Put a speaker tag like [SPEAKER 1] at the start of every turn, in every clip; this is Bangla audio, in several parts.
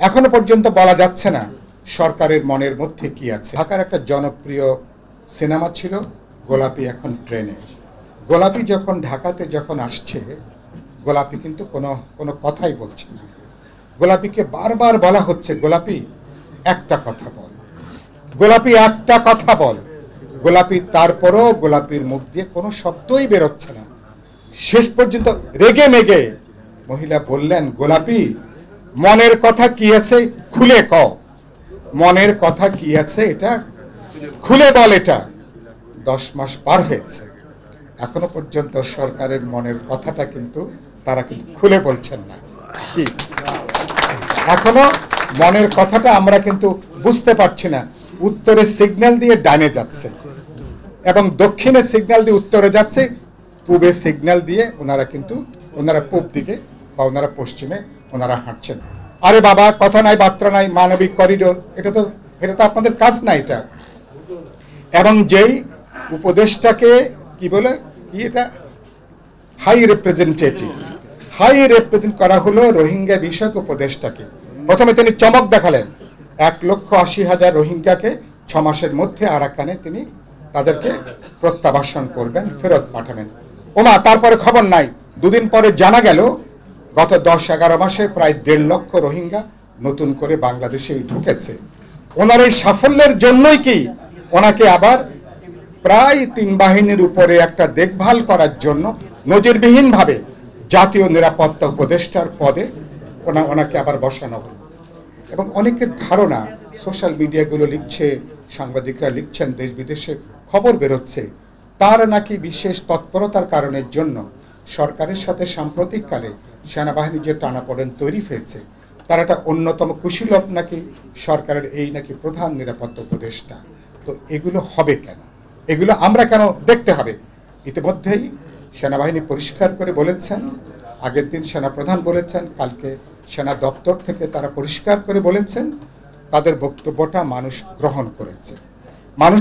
[SPEAKER 1] এখনো পর্যন্ত বলা যাচ্ছে না সরকারের মনের মধ্যে কি আছে। ঢাকার একটা জনপ্রিয় সিনেমা ছিল গোলাপি এখন ট্রেনে। গোলাপি যখন ঢাকাতে যখন আসছে, গোলাপি কিন্তু কোনো কথাই বলছে না। গোলাপিকে বারবার বলা হচ্ছে, গোলাপি একটা কথা বল, গোলাপি একটা কথা বল। গোলাপি তারপরও গোলাপির মুখ দিয়ে কোনো শব্দই বেরোচ্ছে না। শেষ পর্যন্ত রেগে মেগে মহিলা বললেন, গোলাপি মনের কথা কি আছে খুলে কও, মনের কথা কি আছে এটা খুলে বল। এটা 10 মাস পার হয়েছে, এখনো পর্যন্ত সরকারের মনের কথাটা কিন্তু তারা কিন্তু খুলে বলছেন না। কি এখনো মনের কথাটা আমরা কিন্তু বুঝতে পারছি না। উত্তরে সিগন্যাল দিয়ে ডানে যাচ্ছে এবং দক্ষিণে সিগন্যাল দিয়ে উত্তরে যাচ্ছে, পূবে সিগন্যাল দিয়ে ওনারা পূব দিকে বা ওনারা পশ্চিমে ওনারা হাঁটছেন। আরে বাবা, কথা নাই বার্তা নাই, মানবিক করিডোর, এটা তো আপনাদের কাজ না এটা। এবং যেই উপদেশটাকে কি বলে, এটা হাই রিপ্রেজেন্ট করা হলো রোহিঙ্গা বিষয়ক উপদেশটাকে। প্রথমে তিনি চমক দেখালেন, 1,80,000 রোহিঙ্গাকে 6 মাসের মধ্যে আরাকানে তিনি তাদেরকে প্রত্যাবাসন করবেন, ফেরত পাঠাবেন। ওমা, তারপরে খবর নাই। 2 দিন পরে জানা গেল গত 10-11 মাসে প্রায় 1.5 লক্ষ রোহিঙ্গা নতুন করে বাংলাদেশে ঢুকেছে। ওনার এই সাফল্যের জন্যই কি ওনাকে আবার প্রায় 3 বাহিনীর উপরে একটা দেখভাল করার জন্য নজিরবিহীনভাবে জাতীয় নিরাপত্তা উপদেষ্টার পদে ওনাকে আবার বসানো হলো। এবং অনেকের ধারণা, সোশ্যাল মিডিয়াগুলো লিখছে, সাংবাদিকরা লিখছেন, দেশ বিদেশে খবর বেরোচ্ছে, তার নাকি বিশেষ তৎপরতার কারণের জন্য সরকারের সাথে সাম্প্রতিককালে সেনাবাহিনীর যে টানাপোড়েন তৈরি হয়েছে, তার একটা অন্যতম কুশীলব নাকি সরকারের এই নাকি প্রধান নিরাপত্তা উপদেষ্টা। তো এগুলো হবে কেন? এগুলো আমরা কেন দেখতে হবে? ইতিমধ্যেই সেনাবাহিনী পরিষ্কার করে বলেছেন, আগের দিন সেনাপ্রধান বলেছেন, কালকে সেনা দপ্তর থেকে তারা পরিষ্কার করে বলেছেন, তাদের বক্তব্যটা মানুষ গ্রহণ করেছে।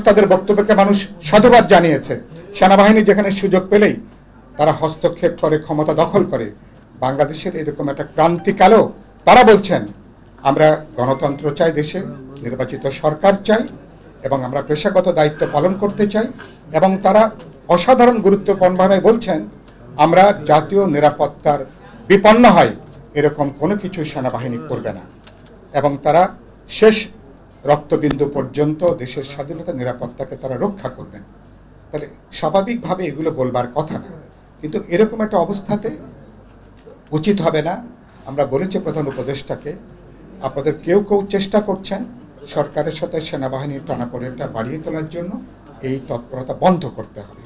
[SPEAKER 1] তাদের বক্তব্যকে মানুষ সাধুবাদ জানিয়েছে। সেনাবাহিনী যেখানে সুযোগ পেলেই তারা হস্তক্ষেপ করে, ক্ষমতা দখল করে। বাংলাদেশের এরকম একটা ক্রান্তিকালেও তারা বলছেন, আমরা গণতন্ত্র চাই, দেশে নির্বাচিত সরকার চাই এবং আমরা পেশাগত দায়িত্ব পালন করতে চাই। এবং তারা অসাধারণ গুরুত্বপূর্ণভাবে বলছেন, আমরা জাতীয় নিরাপত্তার বিপন্ন হয় এরকম কোনো কিছু সেনাবাহিনী করবে না এবং তারা শেষ রক্তবিন্দু পর্যন্ত দেশের স্বাধীনতা নিরাপত্তাকে তারা রক্ষা করবেন। তাহলে স্বাভাবিকভাবে এগুলো বলবার কথা না, কিন্তু এরকম একটা অবস্থাতে উচিত হবে না। আমরা বলেছি প্রধান উপদেষ্টাকে, আপনাদের কেউ চেষ্টা করছেন সরকারের সাথে সেনাবাহিনীর টানাপোড়েনটা বাড়িয়ে তোলার জন্য, এই তৎপরতা বন্ধ করতে হবে।